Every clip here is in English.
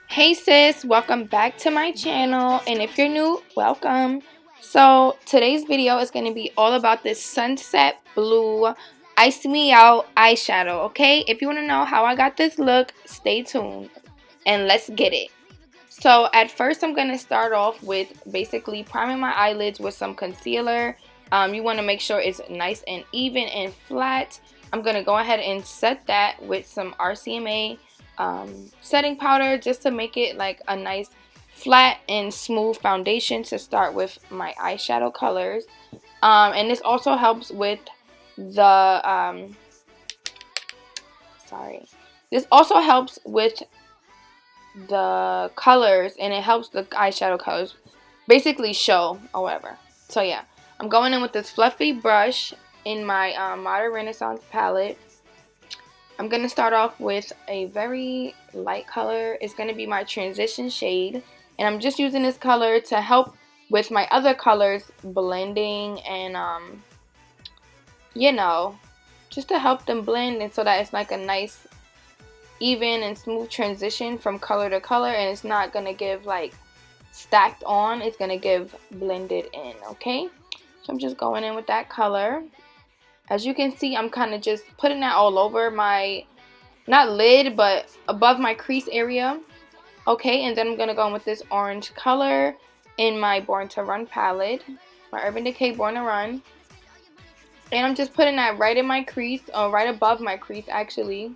Hey sis, welcome back to my channel, and if you're new, welcome. So today's video is going to be all about this sunset blue Ice Me Out eyeshadow, okay? If you want to know how I got this look, stay tuned and let's get it. So at first I'm going to start off with basically priming my eyelids with some concealer. You want to make sure it's nice and even and flat. I'm going to go ahead and set that with some RCMA setting powder just to make it like a nice flat and smooth foundation to start with my eyeshadow colors. And this also helps with the this also helps with the colors, and it helps the eyeshadow colors basically show or whatever. So yeah, I'm going in with this fluffy brush in my Modern Renaissance palette. I'm going to start off with a very light color. It's going to be my transition shade, and I'm just using this color to help with my other colors blending and you know, just to help them blend, and so that it's like a nice even and smooth transition from color to color, and it's not going to give like stacked on, it's going to give blended in, okay? So I'm just going in with that color. As you can see, I'm kind of just putting that all over my, not lid, but above my crease area. Okay, and then I'm going to go in with this orange color in my Born to Run palette, my Urban Decay Born to Run. And I'm just putting that right in my crease, or right above my crease actually.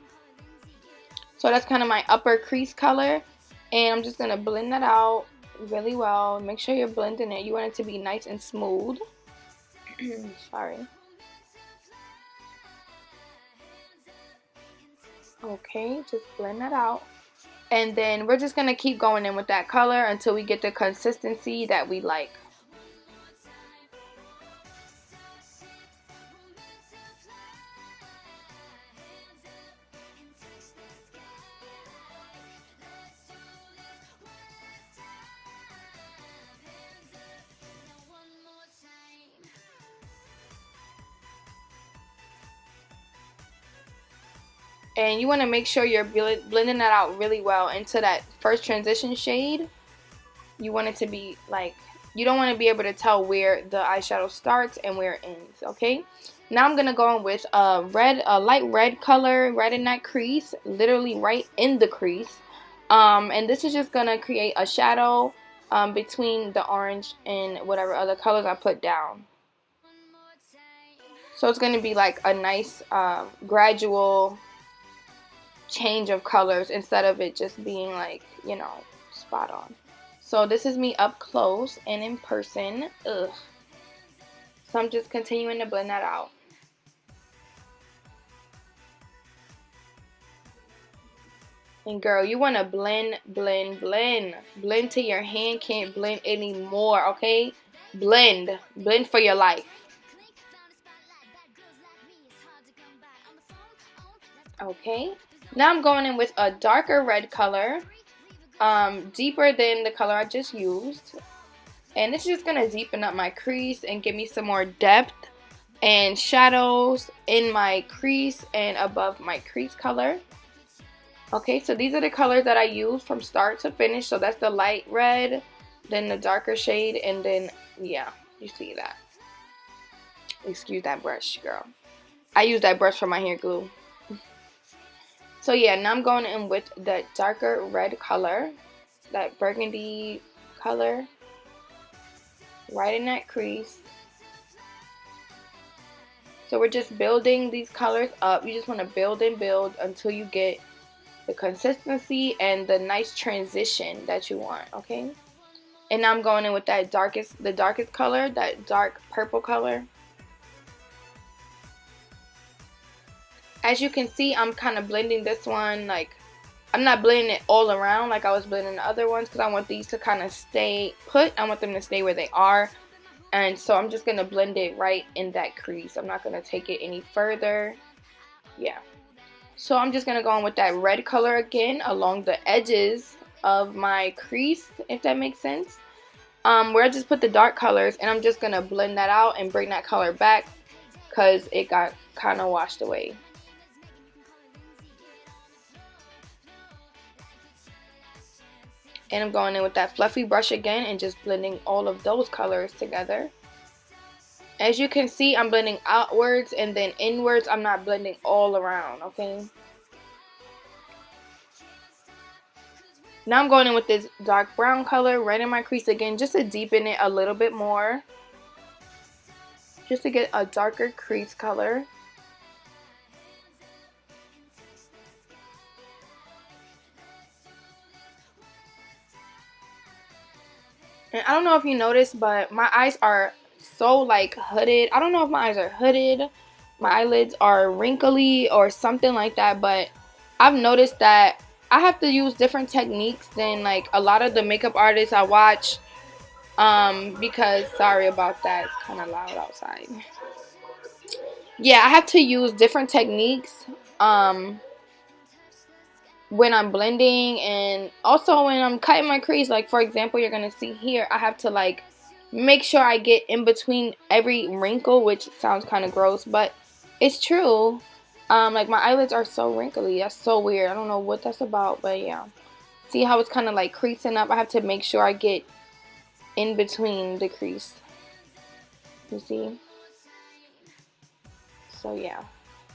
So that's kind of my upper crease color. And I'm just going to blend that out really well. Make sure you're blending it. You want it to be nice and smooth. Sorry. Okay, just blend that out. And then we're just going to keep going in with that color until we get the consistency that we like. And you want to make sure you're blending that out really well into that first transition shade. You want it to be like, you don't want to be able to tell where the eyeshadow starts and where it ends, okay? Now I'm going to go in with a light red color right in that crease, literally right in the crease. And this is just going to create a shadow between the orange and whatever other colors I put down. So it's going to be like a nice gradual change of colors instead of it just being like, you know, spot on. So this is me up close and in person. Ugh. So I'm just continuing to blend that out. And girl, you want to blend, blend, blend. Blend till your hand can't blend anymore, okay? Blend. Blend for your life. Okay. Now I'm going in with a darker red color, deeper than the color I just used. And this is just going to deepen up my crease and give me some more depth and shadows in my crease and above my crease color. Okay, so these are the colors that I use from start to finish. So that's the light red, then the darker shade, and then, yeah, you see that. Excuse that brush, girl. I use that brush for my hair glue. So yeah, now I'm going in with the darker red color, that burgundy color, right in that crease. So we're just building these colors up. You just want to build and build until you get the consistency and the nice transition that you want, okay? And now I'm going in with that the darkest color, that dark purple color. As you can see, I'm kind of blending this one, like, I'm not blending it all around like I was blending the other ones, because I want these to kind of stay put. I want them to stay where they are. And so I'm just going to blend it right in that crease. I'm not going to take it any further. Yeah. So I'm just going to go in with that red color again along the edges of my crease, if that makes sense. Where I just put the dark colors, and I'm just going to blend that out and bring that color back because it got kind of washed away. And I'm going in with that fluffy brush again and just blending all of those colors together. As you can see, I'm blending outwards and then inwards. I'm not blending all around, okay? Now I'm going in with this dark brown color right in my crease again, just to deepen it a little bit more. Just to get a darker crease color. And I don't know if you noticed, but my eyes are so like hooded. I don't know if my eyes are hooded, my eyelids are wrinkly or something like that, but I've noticed that I have to use different techniques than like a lot of the makeup artists I watch, because sorry about that, it's kind of loud outside. Yeah, I have to use different techniques when I'm blending, and also when I'm cutting my crease. Like for example, you're gonna see here, I have to like make sure I get in between every wrinkle, which sounds kind of gross, but it's true. Like my eyelids are so wrinkly. That's so weird. I don't know what that's about, but yeah. See how it's kind of like creasing up? I have to make sure I get in between the crease. You see? So yeah.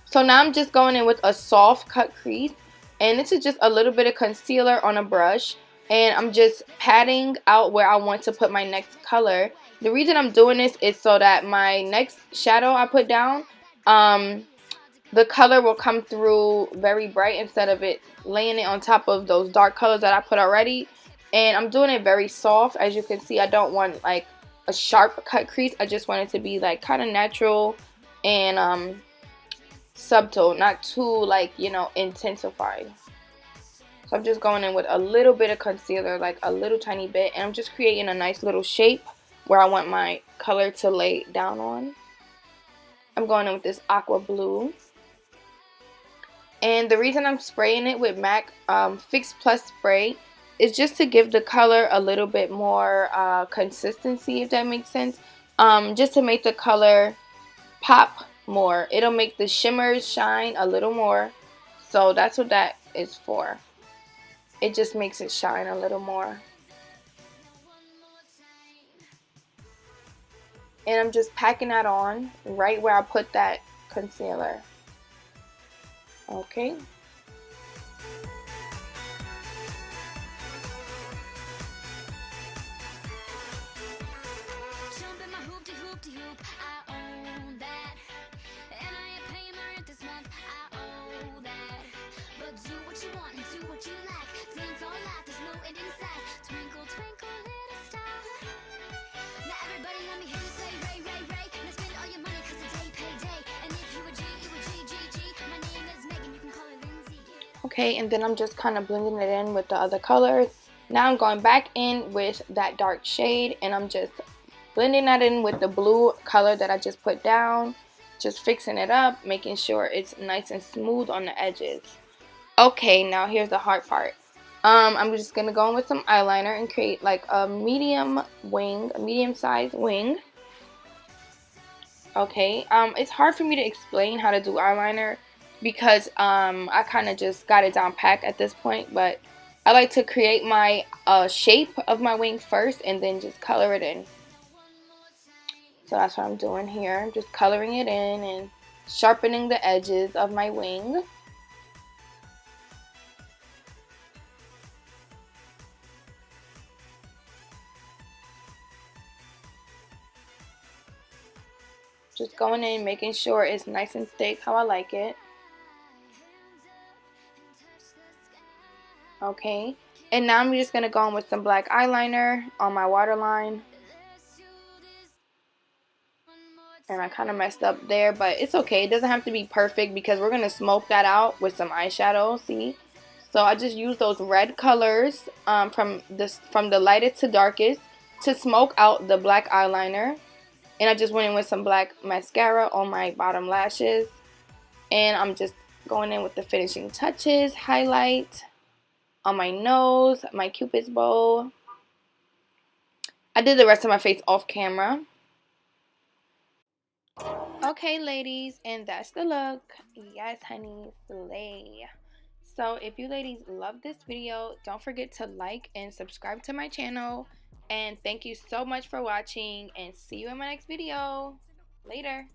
So now I'm just going in with a soft cut crease, and this is just a little bit of concealer on a brush, and I'm just patting out where I want to put my next color. The reason I'm doing this is so that my next shadow I put down, the color will come through very bright instead of it laying it on top of those dark colors that I put already. And I'm doing it very soft. As you can see, I don't want like a sharp cut crease. I just want it to be like kind of natural and subtle, not too like, you know, intensified. So I'm just going in with a little bit of concealer, like a little tiny bit, and I'm just creating a nice little shape where I want my color to lay down on. I'm going in with this Aqua Blue. And the reason I'm spraying it with MAC Fix Plus spray is just to give the color a little bit more consistency, if that makes sense. Just to make the color pop more. It'll make the shimmers shine a little more. So that's what that is for. It just makes it shine a little more. And I'm just packing that on right where I put that concealer. Okay. Okay, and then I'm just kind of blending it in with the other colors. Now I'm going back in with that dark shade, and I'm just blending that in with the blue color that I just put down. Just fixing it up, making sure it's nice and smooth on the edges. Okay, now here's the hard part. I'm just going to go in with some eyeliner and create like a medium wing, a medium-sized wing. Okay, it's hard for me to explain how to do eyeliner because I kind of just got it down packed at this point, but I like to create my shape of my wing first and then just color it in. So that's what I'm doing here. I'm just coloring it in and sharpening the edges of my wing. Just going in, making sure it's nice and thick how I like it. Okay, and now I'm just going to go in with some black eyeliner on my waterline. And I kind of messed up there, but it's okay. It doesn't have to be perfect because we're going to smoke that out with some eyeshadow, see? So I just use those red colors from the lightest to darkest to smoke out the black eyeliner. And I just went in with some black mascara on my bottom lashes. And I'm just going in with the finishing touches, highlight on my nose, my cupid's bow. I did the rest of my face off camera. Okay, ladies, and that's the look. Yes, honey, slay. So if you ladies love this video, don't forget to like and subscribe to my channel. And thank you so much for watching, and see you in my next video. Later.